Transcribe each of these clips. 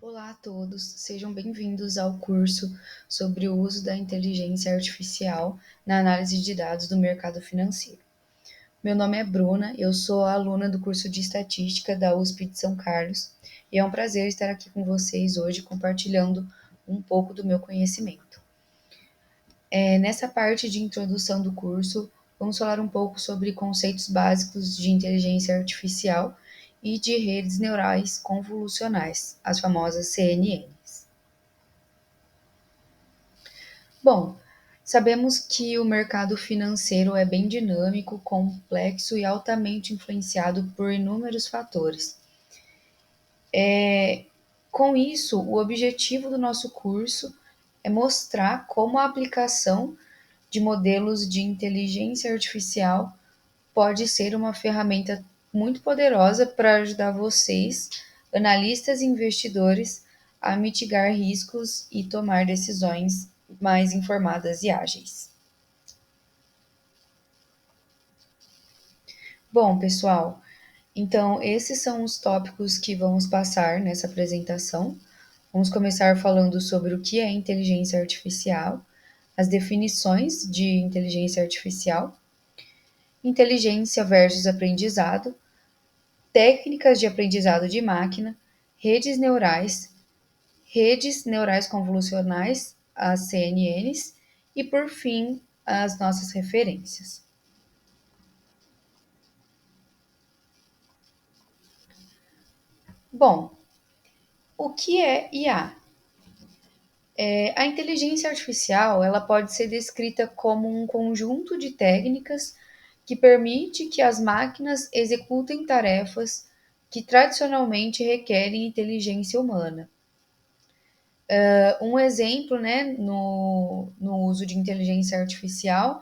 Olá a todos, sejam bem-vindos ao curso sobre o uso da inteligência artificial na análise de dados do mercado financeiro. Meu nome é Bruna, eu sou aluna do curso de Estatística da USP de São Carlos e é um prazer estar aqui com vocês hoje compartilhando um pouco do meu conhecimento. Nessa parte de introdução do curso, vamos falar um pouco sobre conceitos básicos de inteligência artificial e de redes neurais convolucionais, as famosas CNNs. Bom, sabemos que o mercado financeiro é bem dinâmico, complexo e altamente influenciado por inúmeros fatores. Com isso, o objetivo do nosso curso é mostrar como a aplicação de modelos de inteligência artificial pode ser uma ferramenta muito poderosa para ajudar vocês, analistas e investidores, a mitigar riscos e tomar decisões mais informadas e ágeis. Bom, pessoal, então esses são os tópicos que vamos passar nessa apresentação. Vamos começar falando sobre o que é inteligência artificial, as definições de inteligência artificial, inteligência versus aprendizado, técnicas de aprendizado de máquina, redes neurais convolucionais, as CNNs, e por fim, as nossas referências. Bom, o que é IA? A inteligência artificial ela pode ser descrita como um conjunto de técnicas que permite que as máquinas executem tarefas que tradicionalmente requerem inteligência humana. Um exemplo, né, no uso de inteligência artificial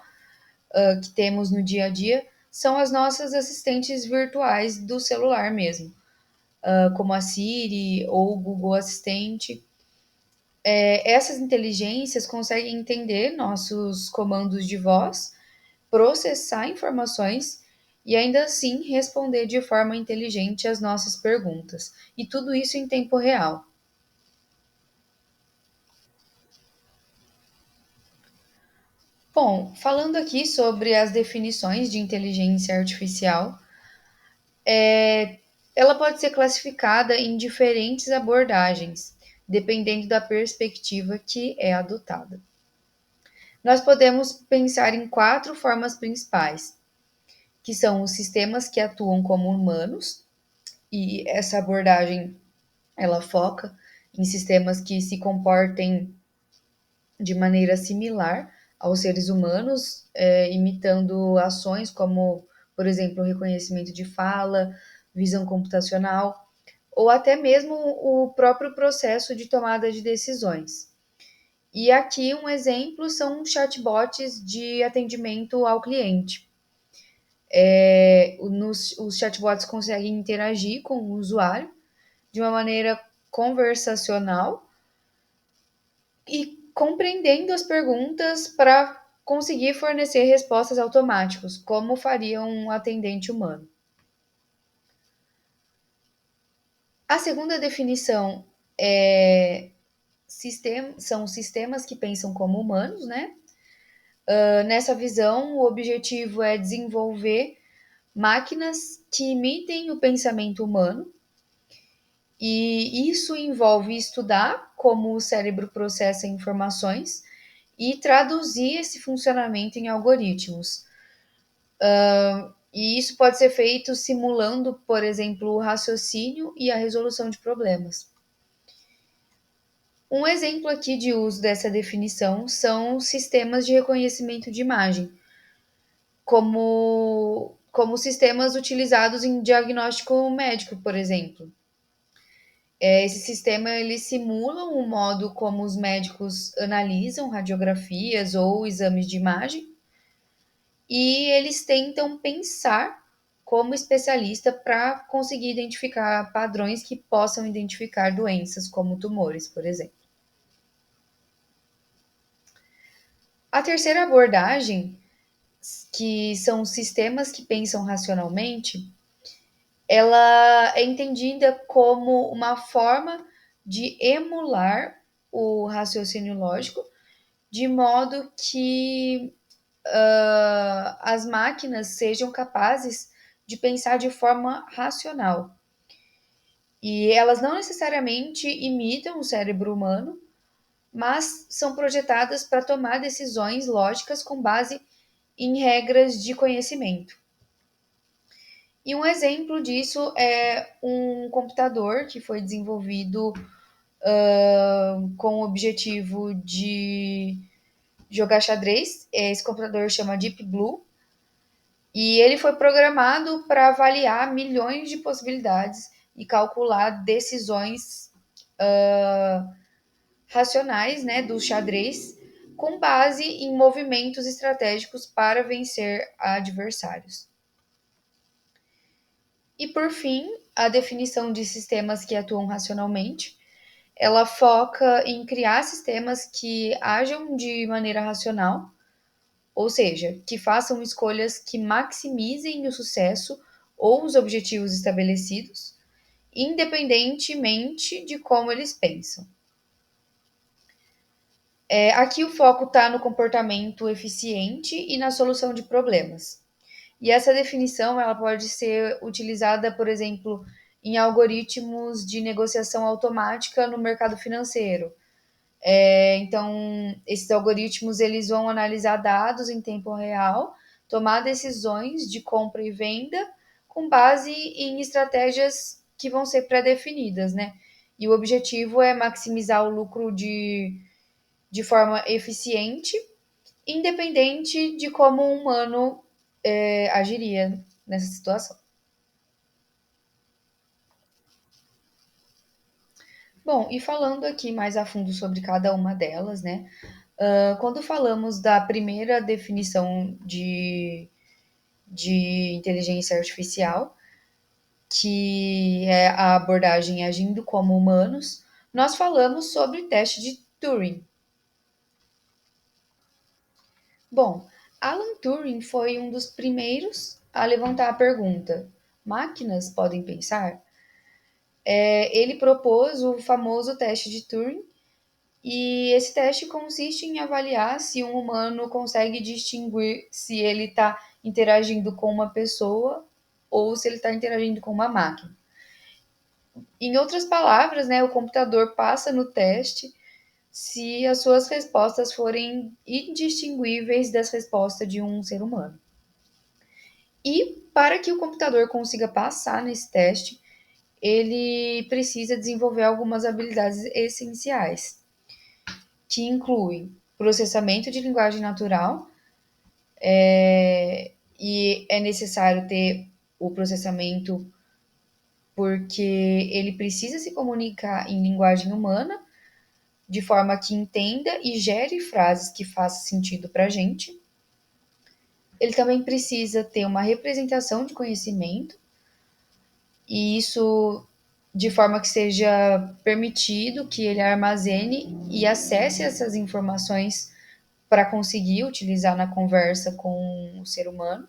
que temos no dia a dia são as nossas assistentes virtuais do celular mesmo, como a Siri ou o Google Assistente. Essas inteligências conseguem entender nossos comandos de voz, processar informações e ainda assim responder de forma inteligente às nossas perguntas. E tudo isso em tempo real. Bom, falando aqui sobre as definições de inteligência artificial, ela pode ser classificada em diferentes abordagens, dependendo da perspectiva que é adotada. Nós podemos pensar em quatro formas principais, que são os sistemas que atuam como humanos, e essa abordagem ela foca em sistemas que se comportem de maneira similar aos seres humanos, imitando ações como, por exemplo, reconhecimento de fala, visão computacional, ou até mesmo o próprio processo de tomada de decisões. E aqui um exemplo são chatbots de atendimento ao cliente. Os chatbots conseguem interagir com o usuário de uma maneira conversacional e compreendendo as perguntas para conseguir fornecer respostas automáticas, como faria um atendente humano. A segunda definição são sistemas que pensam como humanos, né? Nessa visão, o objetivo é desenvolver máquinas que imitem o pensamento humano, e isso envolve estudar como o cérebro processa informações e traduzir esse funcionamento em algoritmos. E isso pode ser feito simulando, por exemplo, o raciocínio e a resolução de problemas. Um exemplo aqui de uso dessa definição são sistemas de reconhecimento de imagem, como sistemas utilizados em diagnóstico médico, por exemplo. Esse sistema ele simula o modo como os médicos analisam radiografias ou exames de imagem e eles tentam pensar como especialista para conseguir identificar padrões que possam identificar doenças como tumores, por exemplo. A terceira abordagem, que são sistemas que pensam racionalmente, ela é entendida como uma forma de emular o raciocínio lógico, de modo que as máquinas sejam capazes de pensar de forma racional. E elas não necessariamente imitam o cérebro humano, mas são projetadas para tomar decisões lógicas com base em regras de conhecimento. E um exemplo disso é um computador que foi desenvolvido com o objetivo de jogar xadrez. Esse computador chama Deep Blue e ele foi programado para avaliar milhões de possibilidades e calcular decisões racionais, né, do xadrez com base em movimentos estratégicos para vencer adversários. E por fim, a definição de sistemas que atuam racionalmente, ela foca em criar sistemas que ajam de maneira racional, ou seja, que façam escolhas que maximizem o sucesso ou os objetivos estabelecidos, independentemente de como eles pensam. Aqui o foco está no comportamento eficiente e na solução de problemas. E essa definição ela pode ser utilizada, por exemplo, em algoritmos de negociação automática no mercado financeiro. Então, esses algoritmos eles vão analisar dados em tempo real, tomar decisões de compra e venda com base em estratégias que vão ser pré-definidas, né? E o objetivo é maximizar o lucro de forma eficiente, independente de como um humano agiria nessa situação. Bom, e falando aqui mais a fundo sobre cada uma delas, né? Quando falamos da primeira definição de inteligência artificial, que é a abordagem agindo como humanos, nós falamos sobre o teste de Turing. Bom, Alan Turing foi um dos primeiros a levantar a pergunta: máquinas podem pensar? Ele propôs o famoso teste de Turing, e esse teste consiste em avaliar se um humano consegue distinguir se ele está interagindo com uma pessoa ou se ele está interagindo com uma máquina. Em outras palavras, né, o computador passa no teste se as suas respostas forem indistinguíveis das respostas de um ser humano. E para que o computador consiga passar nesse teste, ele precisa desenvolver algumas habilidades essenciais, que incluem processamento de linguagem natural, e é necessário ter o processamento porque ele precisa se comunicar em linguagem humana, de forma que entenda e gere frases que façam sentido para a gente. Ele também precisa ter uma representação de conhecimento, e isso de forma que seja permitido que ele armazene e acesse essas informações para conseguir utilizar na conversa com o ser humano.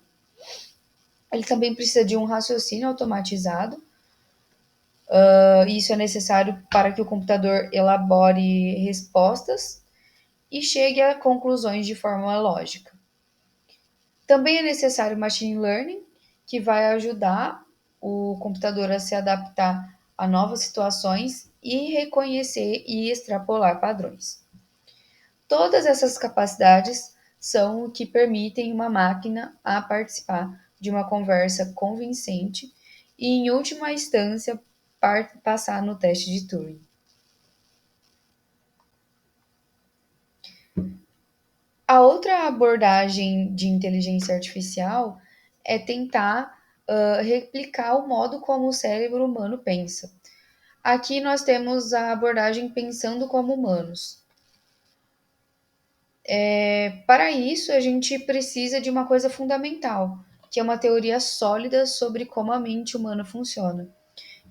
Ele também precisa de um raciocínio automatizado. Isso é necessário para que o computador elabore respostas e chegue a conclusões de forma lógica. Também é necessário machine learning, que vai ajudar o computador a se adaptar a novas situações e reconhecer e extrapolar padrões. Todas essas capacidades são o que permitem uma máquina a participar de uma conversa convincente e, em última instância, passar no teste de Turing. A outra abordagem de inteligência artificial é tentar replicar o modo como o cérebro humano pensa. Aqui nós temos a abordagem pensando como humanos. Para isso, a gente precisa de uma coisa fundamental, que é uma teoria sólida sobre como a mente humana funciona.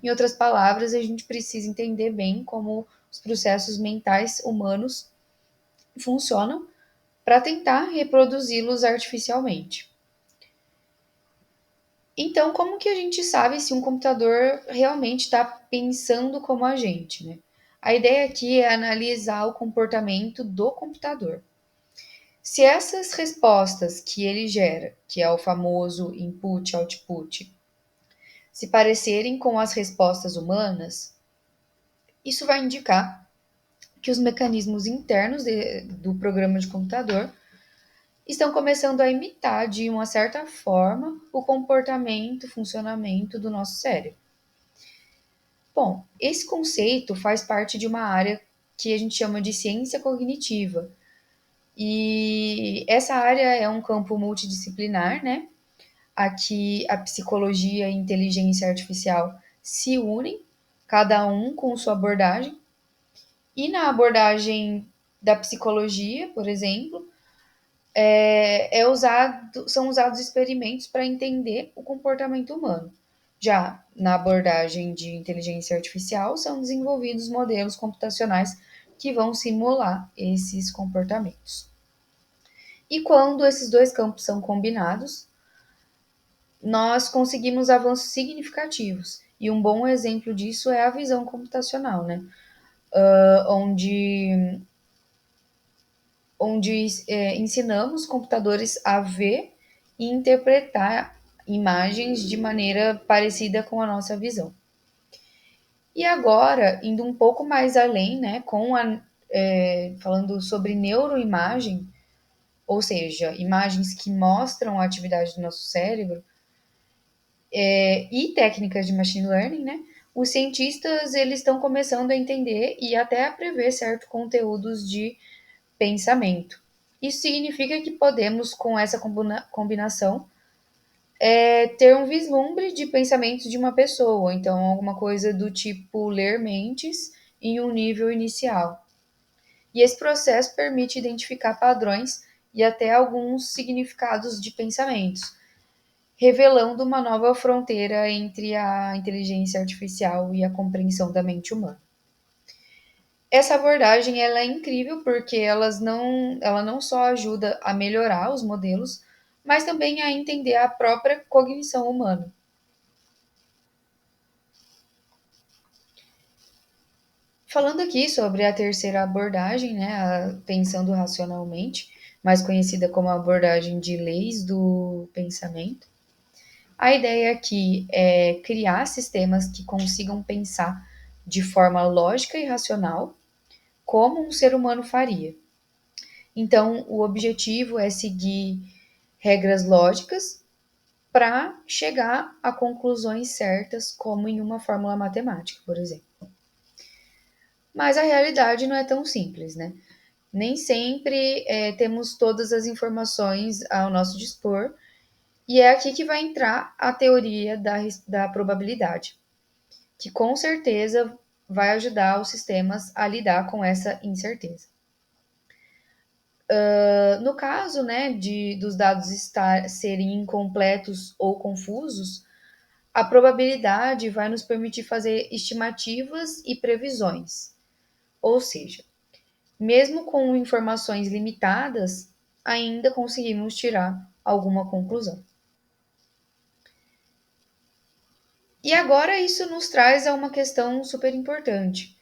Em outras palavras, a gente precisa entender bem como os processos mentais humanos funcionam para tentar reproduzi-los artificialmente. Então, como que a gente sabe se um computador realmente está pensando como a gente, né? A ideia aqui é analisar o comportamento do computador. Se essas respostas que ele gera, que é o famoso input-output, se parecerem com as respostas humanas, isso vai indicar que os mecanismos internos do programa de computador estão começando a imitar, de uma certa forma, o comportamento, o funcionamento do nosso cérebro. Bom, esse conceito faz parte de uma área que a gente chama de ciência cognitiva. E essa área é um campo multidisciplinar, né? Aqui a psicologia e a inteligência artificial se unem, cada um com sua abordagem. E na abordagem da psicologia, por exemplo, são usados experimentos para entender o comportamento humano. Já na abordagem de inteligência artificial, são desenvolvidos modelos computacionais que vão simular esses comportamentos. E quando esses dois campos são combinados, nós conseguimos avanços significativos. E um bom exemplo disso é a visão computacional, né? Onde ensinamos computadores a ver e interpretar imagens de maneira parecida com a nossa visão. E agora, indo um pouco mais além, né, falando sobre neuroimagem, ou seja, imagens que mostram a atividade do nosso cérebro, e técnicas de machine learning, né, os cientistas eles estão começando a entender e até a prever certos conteúdos de pensamento. Isso significa que podemos, com essa combinação, ter um vislumbre de pensamentos de uma pessoa. Então, alguma coisa do tipo ler mentes em um nível inicial. E esse processo permite identificar padrões e até alguns significados de pensamentos, revelando uma nova fronteira entre a inteligência artificial e a compreensão da mente humana. Essa abordagem ela é incrível porque ela não só ajuda a melhorar os modelos, mas também a entender a própria cognição humana. Falando aqui sobre a terceira abordagem, né, pensando racionalmente, mais conhecida como a abordagem de leis do pensamento, a ideia aqui é criar sistemas que consigam pensar de forma lógica e racional, como um ser humano faria. Então, o objetivo é seguir regras lógicas para chegar a conclusões certas, como em uma fórmula matemática, por exemplo. Mas a realidade não é tão simples, né? Nem sempre temos todas as informações ao nosso dispor, e é aqui que vai entrar a teoria da probabilidade, que com certeza vai ajudar os sistemas a lidar com essa incerteza. No caso, né, dos dados serem incompletos ou confusos, a probabilidade vai nos permitir fazer estimativas e previsões. Ou seja, mesmo com informações limitadas, ainda conseguimos tirar alguma conclusão. E agora isso nos traz a uma questão super importante.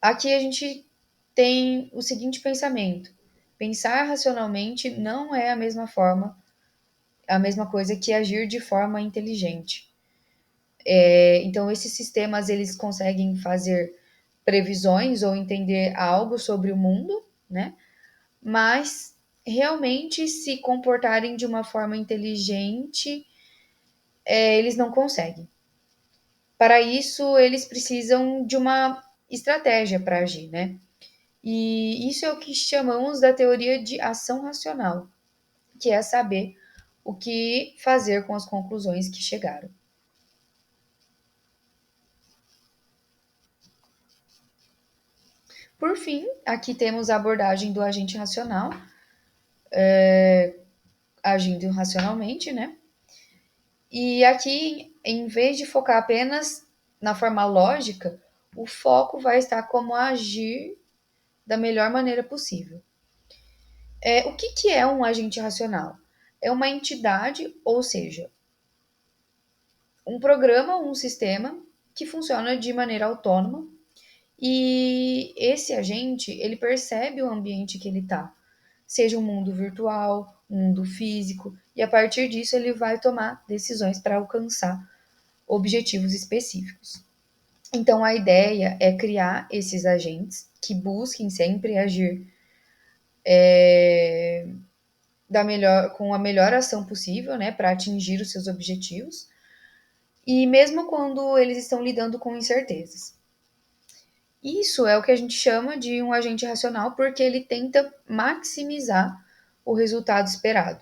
Aqui a gente tem o seguinte pensamento: pensar racionalmente não é a mesma coisa que agir de forma inteligente. Então, esses sistemas eles conseguem fazer previsões ou entender algo sobre o mundo, né? Mas realmente se comportarem de uma forma inteligente, eles não conseguem. Para isso, eles precisam de uma estratégia para agir, né? E isso é o que chamamos da teoria de ação racional, que é saber o que fazer com as conclusões que chegaram. Por fim, aqui temos a abordagem do agente racional, agindo racionalmente, né? E aqui, em vez de focar apenas na forma lógica, o foco vai estar como agir da melhor maneira possível. O que é um agente racional? É uma entidade, ou seja, um programa ou um sistema que funciona de maneira autônoma E esse agente, ele percebe o ambiente que ele está, seja um mundo virtual, um mundo físico, e a partir disso ele vai tomar decisões para alcançar objetivos específicos. Então a ideia é criar esses agentes que busquem sempre agir com a melhor ação possível, né, para atingir os seus objetivos, e mesmo quando eles estão lidando com incertezas. Isso é o que a gente chama de um agente racional, porque ele tenta maximizar o resultado esperado.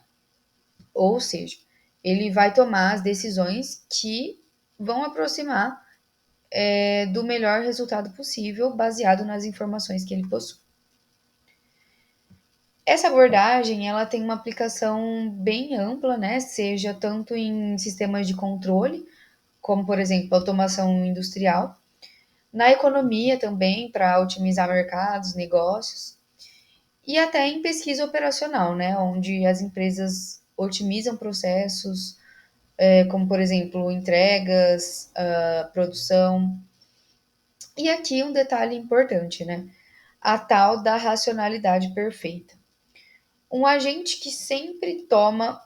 Ou seja, ele vai tomar as decisões que vão aproximar do melhor resultado possível, baseado nas informações que ele possui. Essa abordagem ela tem uma aplicação bem ampla, né? Seja tanto em sistemas de controle, como por exemplo automação industrial, na economia também, para otimizar mercados, negócios, e até em pesquisa operacional, né? Onde as empresas otimizam processos, como por exemplo entregas, produção. E aqui um detalhe importante, né? A tal da racionalidade perfeita. Um agente que sempre toma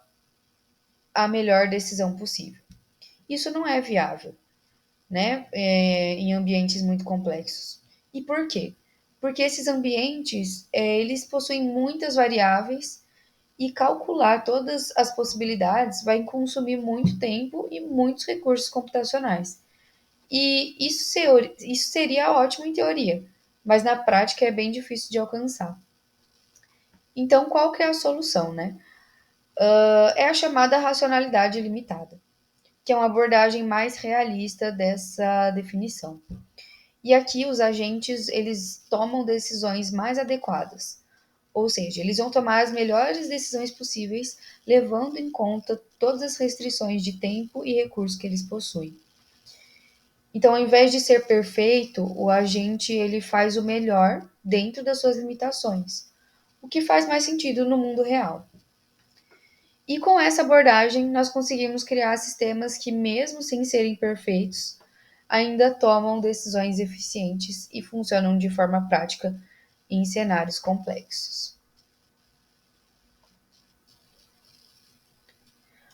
a melhor decisão possível. Isso não é viável, né? Em ambientes muito complexos. E por quê? Porque esses ambientes, eles possuem muitas variáveis e calcular todas as possibilidades vai consumir muito tempo e muitos recursos computacionais. E isso seria ótimo em teoria, mas na prática é bem difícil de alcançar. Então, qual que é a solução, né? É a chamada racionalidade limitada, que é uma abordagem mais realista dessa definição. E aqui os agentes, eles tomam decisões mais adequadas, ou seja, eles vão tomar as melhores decisões possíveis, levando em conta todas as restrições de tempo e recursos que eles possuem. Então, ao invés de ser perfeito, o agente ele faz o melhor dentro das suas limitações, o que faz mais sentido no mundo real. E com essa abordagem, nós conseguimos criar sistemas que, mesmo sem serem perfeitos, ainda tomam decisões eficientes e funcionam de forma prática em cenários complexos.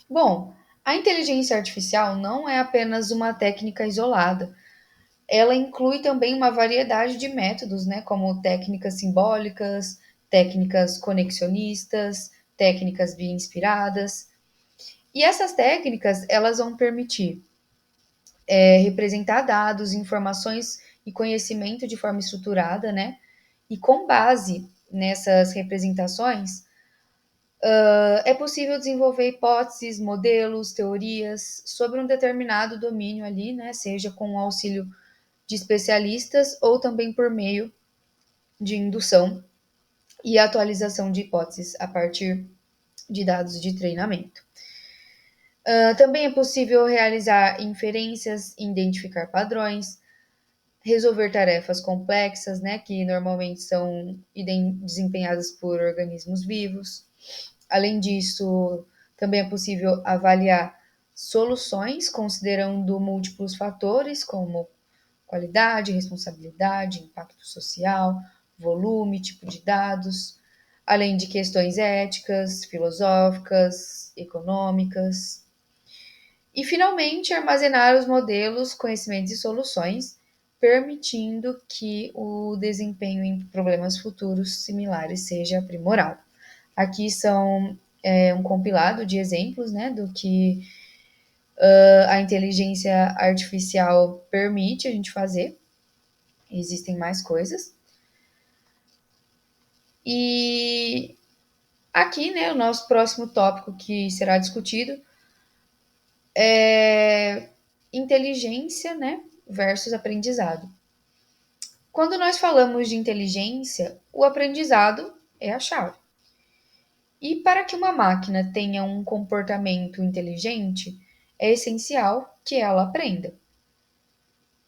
Bom, a inteligência artificial não é apenas uma técnica isolada. Ela inclui também uma variedade de métodos, né, como técnicas simbólicas, técnicas conexionistas, técnicas bioinspiradas. E essas técnicas, elas vão permitir representar dados, informações e conhecimento de forma estruturada, né? E com base nessas representações, é possível desenvolver hipóteses, modelos, teorias sobre um determinado domínio ali, né? Seja com o auxílio de especialistas ou também por meio de indução e atualização de hipóteses a partir de dados de treinamento. Também é possível realizar inferências, identificar padrões, resolver tarefas complexas, né, que normalmente são desempenhadas por organismos vivos. Além disso, também é possível avaliar soluções considerando múltiplos fatores, como qualidade, responsabilidade, impacto social, volume, tipo de dados, além de questões éticas, filosóficas, econômicas. E, finalmente, armazenar os modelos, conhecimentos e soluções, permitindo que o desempenho em problemas futuros similares seja aprimorado. Aqui são um compilado de exemplos, né, do que a inteligência artificial permite a gente fazer. Existem mais coisas. E aqui, né, o nosso próximo tópico que será discutido é inteligência, né, versus aprendizado. Quando nós falamos de inteligência, o aprendizado é a chave. E para que uma máquina tenha um comportamento inteligente, é essencial que ela aprenda.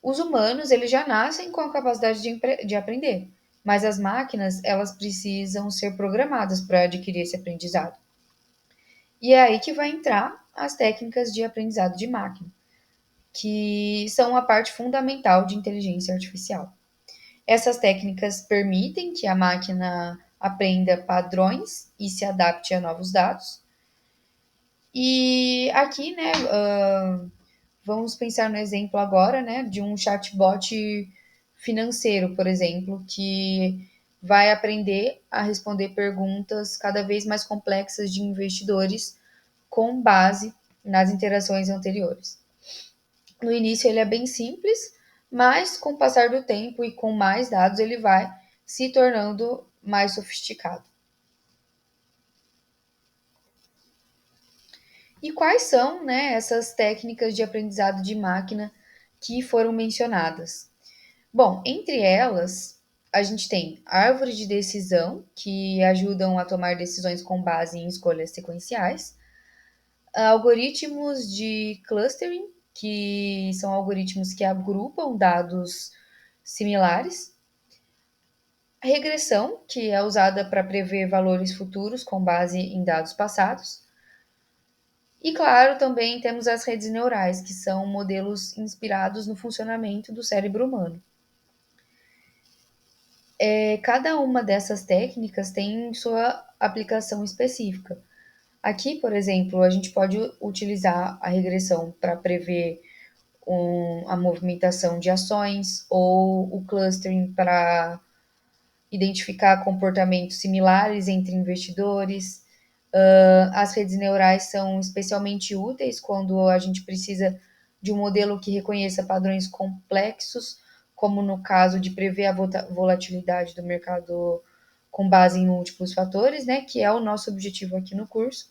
Os humanos, eles já nascem com a capacidade de aprender, mas as máquinas, elas precisam ser programadas para adquirir esse aprendizado. E é aí que vai entrar as técnicas de aprendizado de máquina, que são a parte fundamental de inteligência artificial. Essas técnicas permitem que a máquina aprenda padrões e se adapte a novos dados. E aqui, né, vamos pensar no exemplo agora, né, de um chatbot financeiro, por exemplo, que vai aprender a responder perguntas cada vez mais complexas de investidores com base nas interações anteriores. No início ele é bem simples, mas com o passar do tempo e com mais dados ele vai se tornando mais sofisticado. E quais são, né, essas técnicas de aprendizado de máquina que foram mencionadas? Bom, entre elas, a gente tem árvores de decisão, que ajudam a tomar decisões com base em escolhas sequenciais, algoritmos de clustering, que são algoritmos que agrupam dados similares, a regressão, que é usada para prever valores futuros com base em dados passados, e claro, também temos as redes neurais, que são modelos inspirados no funcionamento do cérebro humano. Cada uma dessas técnicas tem sua aplicação específica. Aqui, por exemplo, a gente pode utilizar a regressão para prever a movimentação de ações ou o clustering para identificar comportamentos similares entre investidores. As redes neurais são especialmente úteis quando a gente precisa de um modelo que reconheça padrões complexos, como no caso de prever a volatilidade do mercado com base em múltiplos fatores, né, que é o nosso objetivo aqui no curso.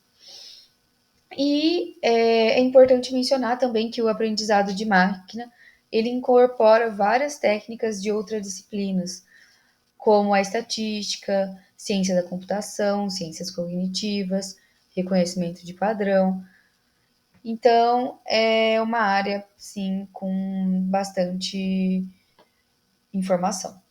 E é importante mencionar também que o aprendizado de máquina ele incorpora várias técnicas de outras disciplinas, como a estatística, ciência da computação, ciências cognitivas, reconhecimento de padrão. Então, é uma área, sim, com bastante informação.